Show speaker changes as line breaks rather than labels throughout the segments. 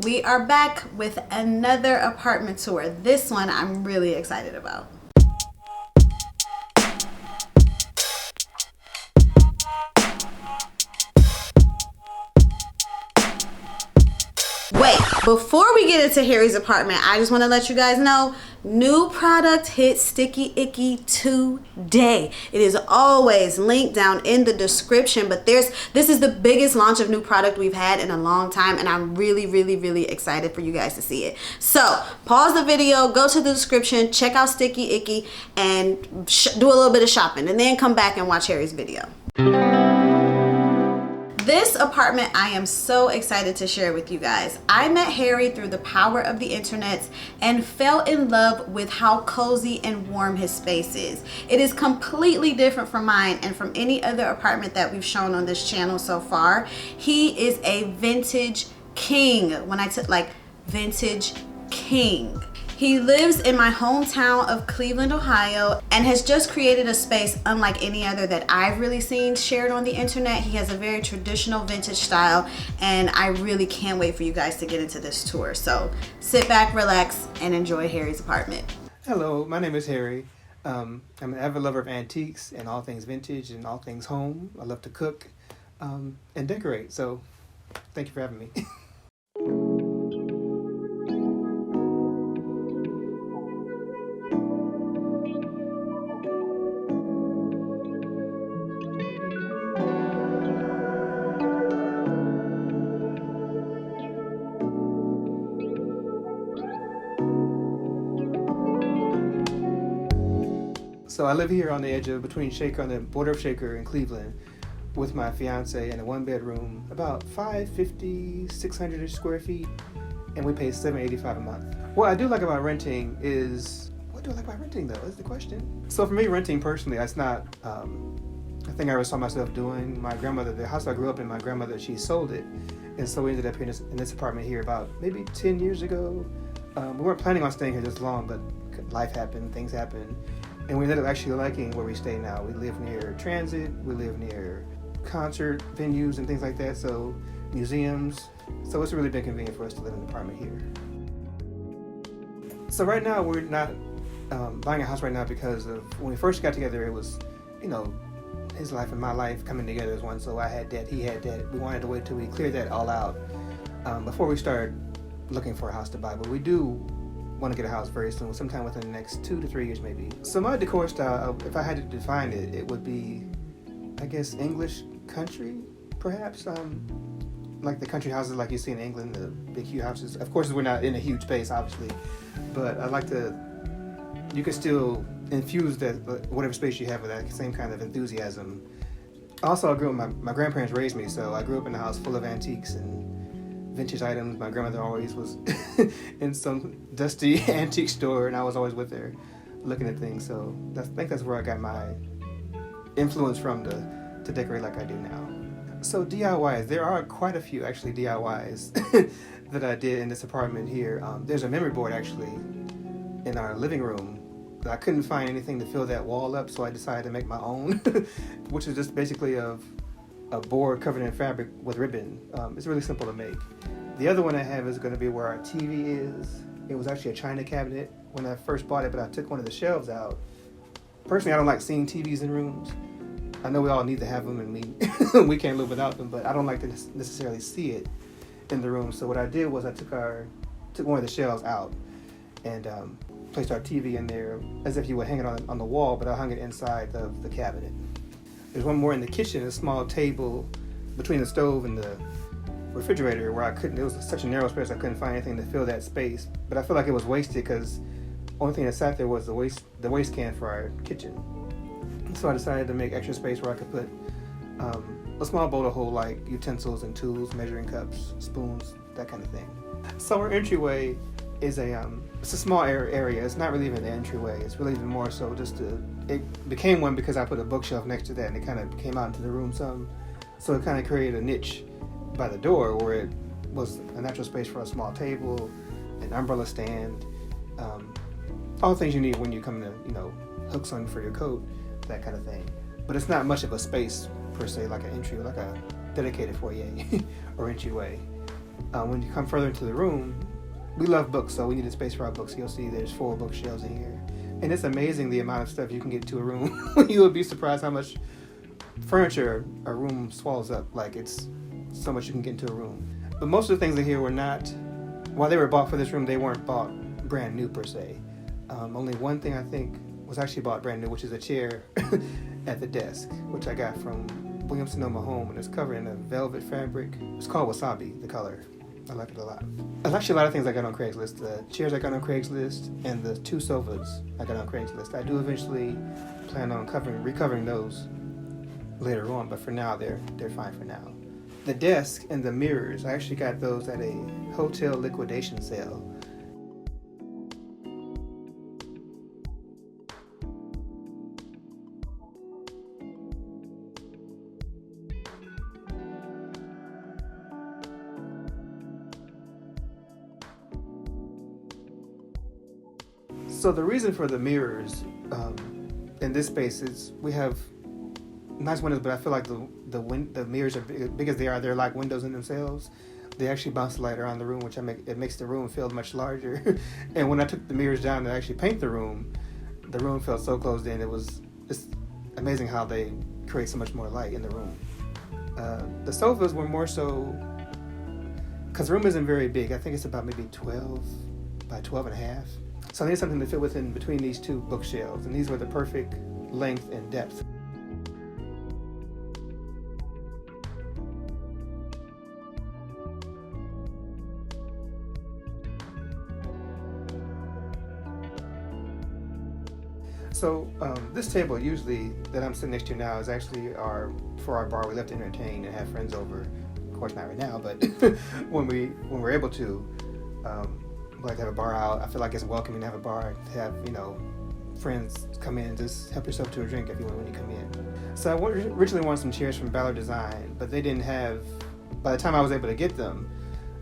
We are back with another apartment tour. This one I'm really excited about. Wait, before we get into Harry's apartment, I just want to let you guys know, new product hit Sticky Icky today. It is always linked down in the description, but this is the biggest launch of new product we've had in a long time, and I'm really excited for you guys to see it. So pause the video, go to the description, check out Sticky Icky, and do a little bit of shopping, and then come back and watch Harry's video. This apartment I am so excited to share with you guys. I met Harry through the power of the internet and fell in love with how cozy and warm his space is. It is completely different from mine and from any other apartment that we've shown on this channel so far. He is a vintage king. When I took like vintage king. He lives in my hometown of Cleveland, Ohio, and has just created a space unlike any other that I've really seen shared on the internet. He has a very traditional vintage style, and I really can't wait for you guys to get into this tour. So sit back, relax, and enjoy Harry's apartment.
Hello, my name is Harry. I'm an avid lover of antiques and all things vintage and all things home. I love to cook and decorate, so thank you for having me. So I live here on the edge of between Shaker, on the border of Shaker and Cleveland, with my fiance in a one-bedroom, about 550, 600 square feet, and we pay $785 a month. What I do like about renting is, what do I like about renting though, is the question. So for me, renting personally, that's not a thing I ever saw myself doing. My grandmother, the house I grew up in, my grandmother, she sold it, and so we ended up here in this apartment here about maybe 10 years ago. We weren't planning on staying here this long, but life happened, things happened. And we ended up actually liking where we stay now. We live near transit, we live near concert venues and things like that, so museums. So it's really been convenient for us to live in an apartment here. So right now we're not buying a house right now because of when we first got together, it was, you know, his life and my life coming together as one. So I had debt, he had debt. We wanted to wait till we cleared that all out before we started looking for a house to buy. But we do want to get a house very soon, sometime within the next 2 to 3 years maybe. So my decor style, if I had to define it, it would be, I guess, English country, perhaps. Like the country houses like you see in England, the big huge houses. Of course, we're not in a huge space, obviously, but I like to, you can still infuse that, whatever space you have with that same kind of enthusiasm. Also, I grew up, my grandparents raised me, so I grew up in a house full of antiques and vintage items. My grandmother always was in some dusty antique store, and I was always with her looking at things. So I think that's where I got my influence from to decorate like I do now. So DIYs, there are quite a few actually DIYs that I did in this apartment here. There's a memory board actually in our living room. I couldn't find anything to fill that wall up, so I decided to make my own, which is just basically of a board covered in fabric with ribbon. It's really simple to make. The other one I have is going to be where our TV is. It was actually a china cabinet when I first bought it, but I took one of the shelves out. Personally, I don't like seeing TVs in rooms. I know we all need to have them, and we can't live without them, but I don't like to necessarily see it in the room. So what I did was I took one of the shelves out and placed our TV in there as if you would hang it on the wall, but I hung it inside of the cabinet. There's one more in the kitchen, a small table between the stove and the refrigerator where it was such a narrow space I couldn't find anything to fill that space. But I feel like it was wasted because the only thing that sat there was the waste can for our kitchen. So I decided to make extra space where I could put a small bowl to hold like utensils and tools, measuring cups, spoons, that kind of thing. So our entryway is it's a small area. It's not really even an entryway. It's really even more so it became one because I put a bookshelf next to that, and it kind of came out into the room some. So it kind of created a niche by the door where it was a natural space for a small table, an umbrella stand, all the things you need when you come to, hooks on for your coat, that kind of thing. But it's not much of a space per se, like an entry, like a dedicated foyer or entryway. When you come further into the room, we love books, so we need a space for our books. You'll see there's 4 bookshelves in here. And it's amazing the amount of stuff you can get into a room. You would be surprised how much furniture a room swallows up. Like, it's so much you can get into a room. But most of the things in here were not, while they were bought for this room, they weren't bought brand new per se. Only one thing I think was actually bought brand new, which is a chair at the desk, which I got from Williams-Sonoma Home, and it's covered in a velvet fabric. It's called Wasabi, the color. I like it a lot. There's actually a lot of things I got on Craigslist. The chairs I got on Craigslist and the 2 sofas I got on Craigslist. I do eventually plan on recovering those later on, but for now they're fine for now. The desk and the mirrors, I actually got those at a hotel liquidation sale. So the reason for the mirrors in this space is we have nice windows, but I feel like the mirrors are big as they are. They're like windows in themselves. They actually bounce the light around the room, which it makes the room feel much larger. And when I took the mirrors down to actually paint the room felt so closed in. It's amazing how they create so much more light in the room. The sofas were more so, because the room isn't very big. I think it's about maybe 12 by 12 and a half. So I needed something to fit within between these 2 bookshelves, and these were the perfect length and depth. So this table usually that I'm sitting next to now is actually for our bar. We love to entertain and have friends over. Of course, not right now, but when we're able to, we like to have a bar out. I feel like it's welcoming to have a bar, to have, friends come in and just help yourself to a drink if you want when you come in. So I originally wanted some chairs from Ballard Design, but they didn't have, by the time I was able to get them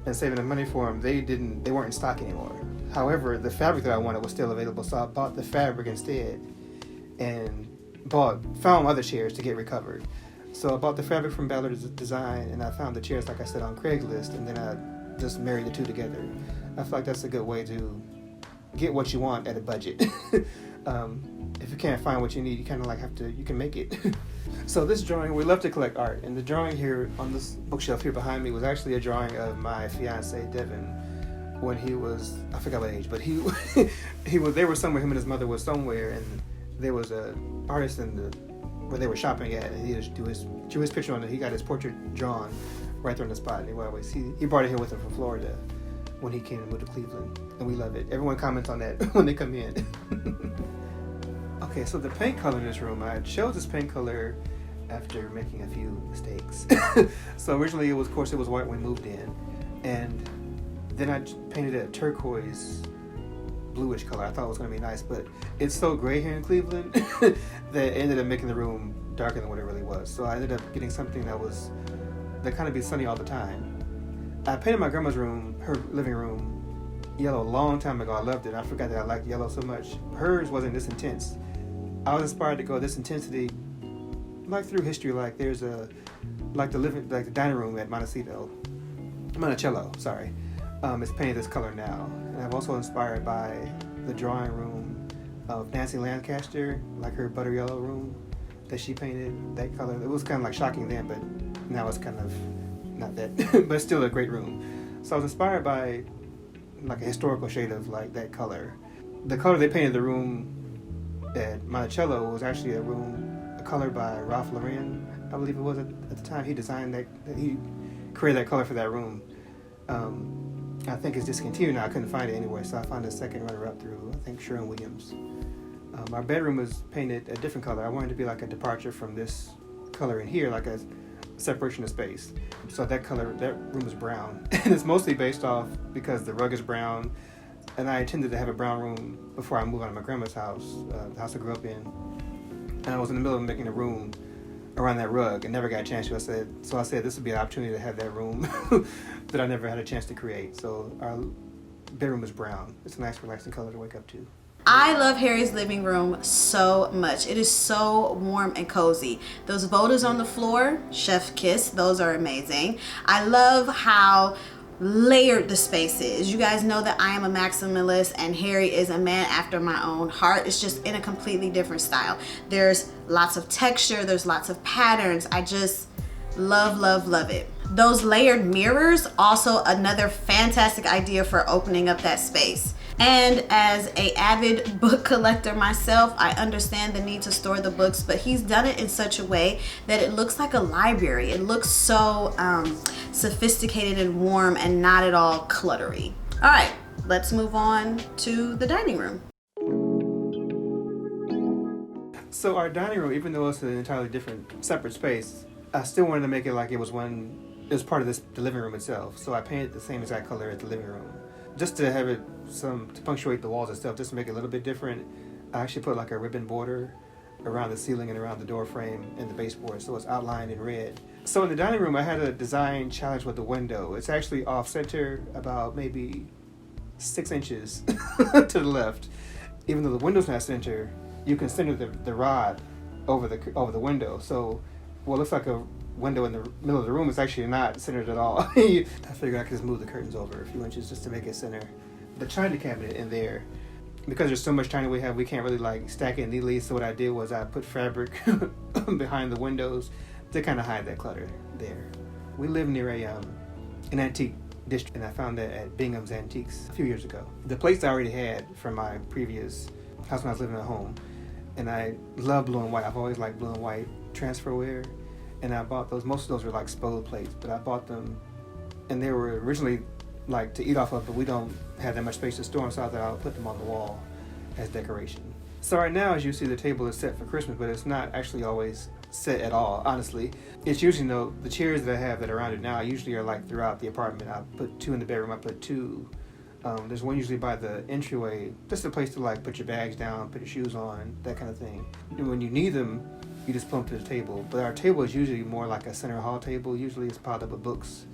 and saving the money for them, they weren't in stock anymore. However, the fabric that I wanted was still available, so I bought the fabric instead and found other chairs to get recovered. So I bought the fabric from Ballard Design, and I found the chairs, like I said, on Craigslist, and then I just married the 2 together. I feel like that's a good way to get what you want at a budget. If you can't find what you need, you kind of you can make it. So this drawing, we love to collect art, and the drawing here on this bookshelf here behind me was actually a drawing of my fiance Devin when he was, I forgot what age, but they were somewhere, him and his mother was somewhere, and there was an artist where they were shopping at, and he just drew his picture on it. He got his portrait drawn right there on the spot, and he brought it here with him from Florida when he came and moved to Cleveland, and we love it. Everyone comments on that when they come in. Okay, so the paint color in this room, I chose this paint color after making a few mistakes. So originally it was white when we moved in, and then I painted it a turquoise bluish color. I thought it was going to be nice, but it's so gray here in Cleveland that it ended up making the room darker than what it really was. So I ended up getting something that kind of be sunny all the time. I painted my grandma's room, her living room, yellow a long time ago. I loved it. I forgot that I liked yellow so much. Hers wasn't this intense. I was inspired to go this intensity, like through history. Like there's the dining room at Monticello, sorry. It's painted this color now, and I'm also inspired by the drawing room of Nancy Lancaster, like her butter yellow room that she painted that color. It was kind of like shocking then, but now it's kind of not that, but it's still a great room. So I was inspired by like a historical shade of like that color. The color they painted the room at Monticello was actually a color by Ralph Lauren, I believe it was at the time. He designed he created that color for that room. I think it's discontinued now. I couldn't find it anywhere, so I found a second runner-up through, I think, Sherwin-Williams. Our bedroom was painted a different color. I wanted it to be like a departure from this color in here, like a separation of space. So that room is brown. And it's mostly based off because the rug is brown, and I intended to have a brown room before I moved out of my grandma's house, the house I grew up in. And I was in the middle of making a room around that rug and never got a chance to. I said this would be an opportunity to have that room that I never had a chance to create. So our bedroom is brown. It's a nice relaxing color to wake up to.
I love Harry's living room so much. It is so warm and cozy. Those Vodas on the floor, chef kiss, those are amazing. I love how layered the space is. You guys know that I am a maximalist and Harry is a man after my own heart. It's just in a completely different style. There's lots of texture, there's lots of patterns. I just love it. Those layered mirrors, also another fantastic idea for opening up that space. And as a avid book collector myself, I understand the need to store the books, but he's done it in such a way that it looks like a library. It looks so sophisticated and warm and not at all cluttery. All right, let's move on to the dining room.
So our dining room, even though it's an entirely different, separate space, I still wanted to make it like it was part of the living room itself. So I painted the same exact color as the living room, just to have it to punctuate the walls and stuff, just to make it a little bit different. I actually put like a ribbon border around the ceiling and around the door frame and the baseboard, so it's outlined in red. So in the dining room, I had a design challenge with the window. It's actually off center about maybe 6 inches to the left. Even though the window's not center, you can center the rod over the window. So what looks like a window in the middle of the room is actually not centered at all. I figured I could just move the curtains over a few inches just to make it center. The china cabinet in there, because there's so much china we have, we can't really like stack it neatly. So what I did was I put fabric behind the windows to kind of hide that clutter there. We live near an antique district, and I found that at Bingham's Antiques a few years ago. The plates I already had from my previous house when I was living at home, and I love blue and white. I've always liked blue and white transferware. And I bought those. Most of those were like Spode plates, but I bought them, and they were originally like to eat off of, but we don't have that much space to store them, so I thought I would put them on the wall as decoration. So right now, as you see, the table is set for Christmas, but it's not actually always set at all, honestly. It's usually, the chairs that I have that are around it now usually are like throughout the apartment. I put 2 in the bedroom, I put 2. There's one usually by the entryway, just a place to like put your bags down, put your shoes on, that kind of thing. And when you need them, you just plump to the table. But our table is usually more like a center hall table. Usually it's piled up with books,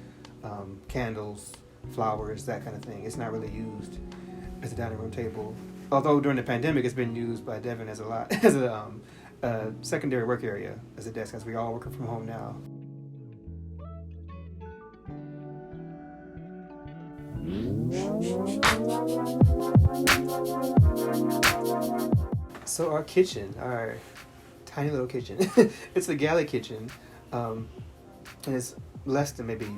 candles, flowers, that kind of thing. It's not really used as a dining room table. Although during the pandemic, it's been used by Devin as a secondary work area as a desk, as we all working from home now. So our kitchen, our tiny little kitchen. It's a galley kitchen, and it's less than maybe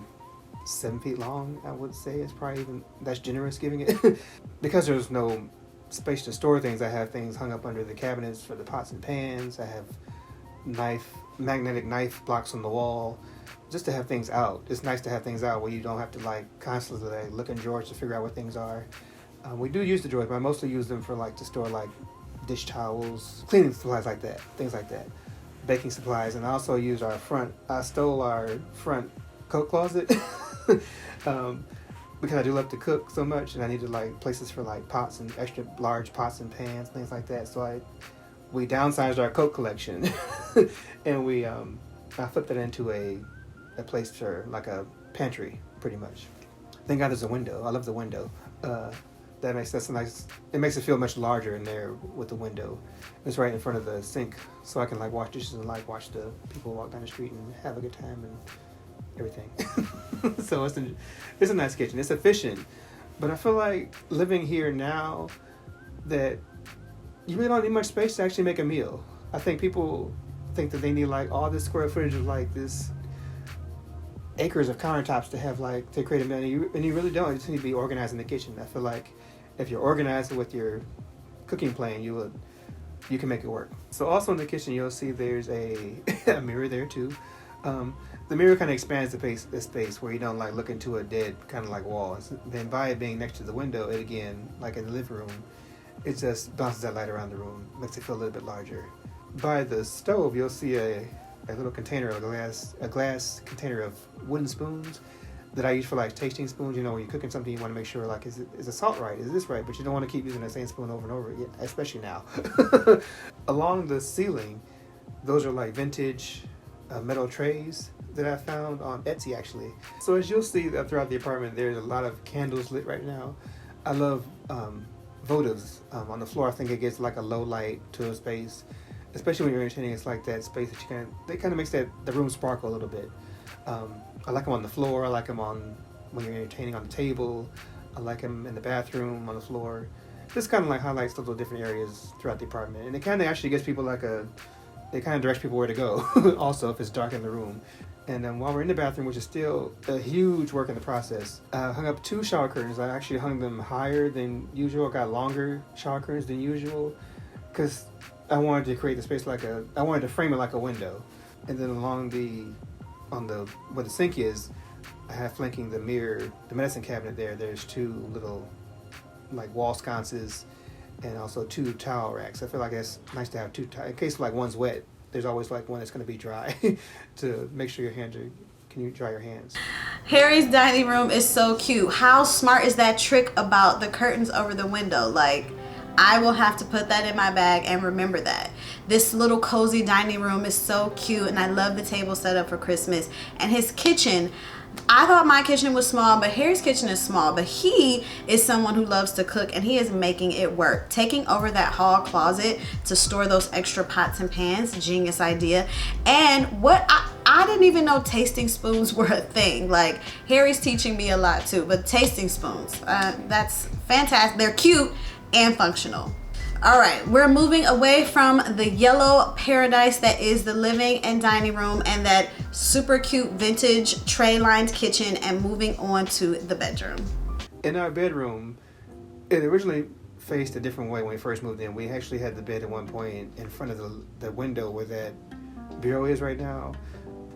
7 feet long. I would say it's probably that's generous giving it. Because there's no space to store things, I have things hung up under the cabinets for the pots and pans. I have magnetic knife blocks on the wall, just to have things out. It's nice to have things out where you don't have to like constantly like, look in drawers to figure out where things are. We do use the drawers, but I mostly use them for like to store like dish towels, cleaning supplies like that, things like that, baking supplies. And I also used I stole our front coat closet because I do love to cook so much, and I needed like places for like pots and extra large pots and pans, things like that. So we downsized our coat collection and I flipped it into a place for like a pantry, pretty much. Thank God there's a window. I love the window. That's nice. It makes it feel much larger in there with the window. It's right in front of the sink, so I can like wash dishes and like watch the people walk down the street and have a good time and everything. So it's a nice kitchen. It's efficient, but I feel like living here now that you really don't need much space to actually make a meal. I think people think that they need like all this square footage of like this acres of countertops to have like to create a meal, and you really don't. You just need to be organized in the kitchen. I feel like if you're organized with your cooking plan, you can make it work. So also in the kitchen, you'll see there's a mirror there too. The mirror kind of expands the space where you don't like look into a dead kind of like wall. Then by it being next to the window, it again, like in the living room, it just bounces that light around the room, makes it feel a little bit larger. By the stove, you'll see a little container, a glass container of wooden spoons that I use for like tasting spoons. You know, when you're cooking something, you want to make sure like, is the salt right? Is this right? But you don't want to keep using the same spoon over and over again, especially now. Along the ceiling, those are like vintage metal trays that I found on Etsy actually. So as you'll see throughout the apartment, there's a lot of candles lit right now. I love votives on the floor. I think it gives like a low light to a space, especially when you're entertaining. It's like that space that they kind of makes the room sparkle a little bit. I like them on the floor. I like them when you're entertaining on the table. I like them in the bathroom, on the floor. This kind of like highlights those little different areas throughout the apartment. And it kind of actually gives people like it kind of directs people where to go also if it's dark in the room. And while we're in the bathroom, which is still a huge work in the process, I hung up 2 shower curtains. I actually hung them higher than usual. I got longer shower curtains than usual because I wanted to create the space I wanted to frame it like a window. And then where the sink is, I have flanking the mirror, the medicine cabinet there's 2 little like wall sconces and also 2 towel racks. I feel like it's nice to have 2 in case like one's wet. There's always like one that's going to be dry to make sure can you dry your hands.
Harry's dining room is so cute. How smart is that trick about the curtains over the window? Like, I will have to put that in my bag and remember that. This little cozy dining room is so cute, and I love the table set up for Christmas. And his kitchen, I thought my kitchen was small, but Harry's kitchen is small. But he is someone who loves to cook, and he is making it work. Taking over that hall closet to store those extra pots and pans, genius idea. And what I didn't even know tasting spoons were a thing. Like, Harry's teaching me a lot too, but tasting spoons, that's fantastic. They're cute and functional. All right, we're moving away from the yellow paradise that is the living and dining room and that super cute vintage tray-lined kitchen and moving on to the bedroom.
In our bedroom, it originally faced a different way when we first moved in. We actually had the bed at one point in front of the window where that bureau is right now.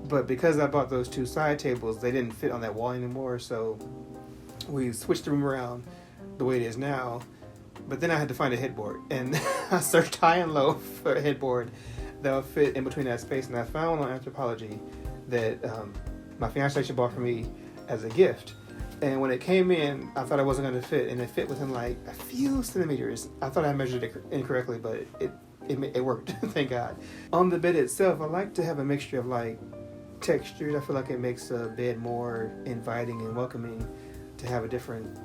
But because I bought those 2 side tables, they didn't fit on that wall anymore, so we switched the room around the way it is now. But then I had to find a headboard, and I searched high and low for a headboard that would fit in between that space, and I found on Anthropologie that my fiance actually bought for me as a gift. And when it came in, I thought it wasn't going to fit, and it fit within like a few centimeters. I thought I measured it incorrectly, but it worked, thank God. On the bed itself, I like to have a mixture of like textures. I feel like it makes a bed more inviting and welcoming to have a different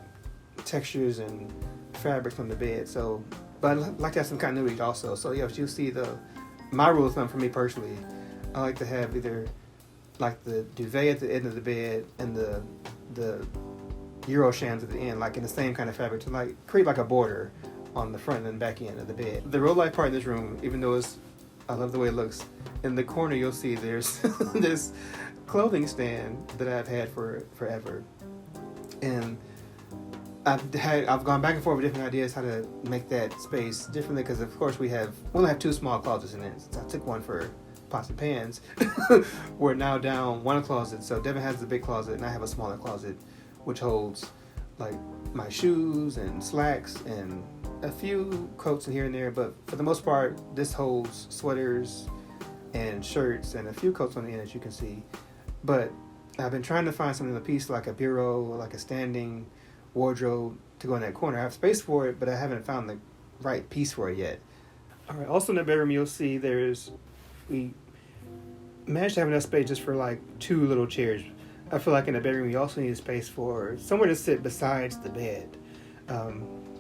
textures and fabrics on the bed. So, but I like to have some continuity also. So yeah, if you see my rule of thumb for me personally, I like to have either like the duvet at the end of the bed and the Euro shams at the end, like in the same kind of fabric to like create like a border on the front and back end of the bed. The real life part of this room, even though I love the way it looks, in the corner you'll see there's this clothing stand that I've had for forever. And I've gone back and forth with different ideas how to make that space differently because of course we only have 2 small closets in it. So I took one for pots and pans. We're now down 1 closet. So Devin has the big closet and I have a smaller closet which holds like my shoes and slacks and a few coats in here and there, but for the most part this holds sweaters and shirts and a few coats on the end as you can see. But I've been trying to find something, a piece like a bureau or like a standing wardrobe to go in that corner. I have space for it, but I haven't found the right piece for it yet. All right, also in the bedroom you'll see we managed to have enough space just for like 2 little chairs. I feel like in the bedroom you also need a space for somewhere to sit besides the bed.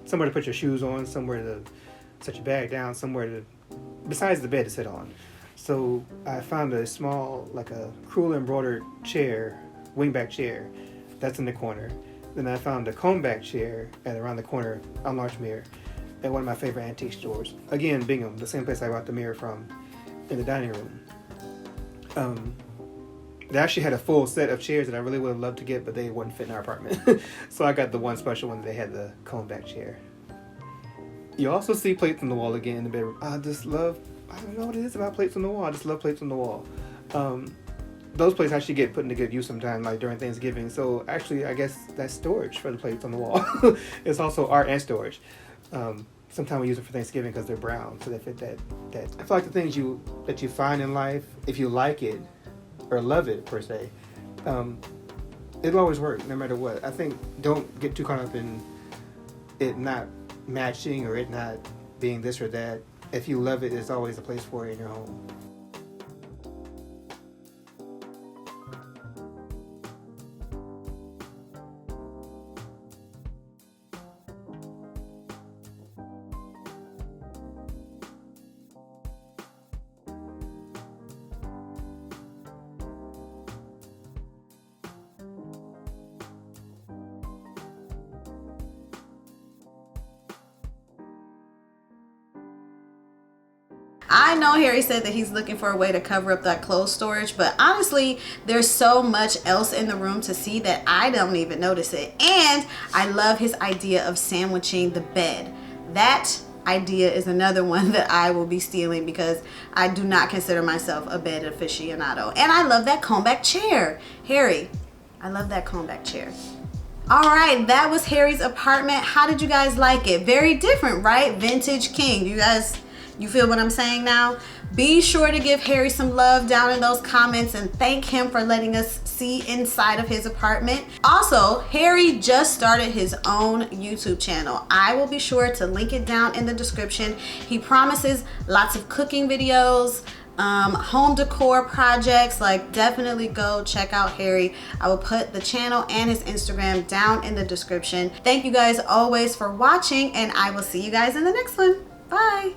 Somewhere to put your shoes on, somewhere to set your bag down, besides the bed to sit on. So I found a small, like a crewel embroidered chair, wingback chair, that's in the corner. Then I found a combback chair around the corner on Larchmere at one of my favorite antique stores. Again, Bingham, the same place I bought the mirror from in the dining room. They actually had a full set of chairs that I really would have loved to get, but they wouldn't fit in our apartment. So I got the one special one that they had, the combback chair. You also see plates on the wall again in the bedroom. I don't know what it is about plates on the wall. I just love plates on the wall. Those plates actually get put into good use sometimes, like during Thanksgiving. So actually, I guess that's storage for the plates on the wall. It's also art and storage. Sometimes we use it for Thanksgiving because they're brown, so they fit that. I feel like the things that you find in life, if you like it or love it per se, it'll always work no matter what. I think don't get too caught up in it not matching or it not being this or that. If you love it, there's always a place for it in your home.
I know Harry said that he's looking for a way to cover up that clothes storage, but honestly, there's so much else in the room to see that I don't even notice it. And I love his idea of sandwiching the bed. That idea is another one that I will be stealing because I do not consider myself a bed aficionado. And I love that comeback chair. Harry, I love that comeback chair. All right, that was Harry's apartment. How did you guys like it? Very different, right? Vintage king. You feel what I'm saying now? Be sure to give Harry some love down in those comments and thank him for letting us see inside of his apartment. Also, Harry just started his own YouTube channel. I will be sure to link it down in the description. He promises lots of cooking videos, home decor projects. Like, definitely go check out Harry. I will put the channel and his Instagram down in the description. Thank you guys always for watching, and I will see you guys in the next one. Bye.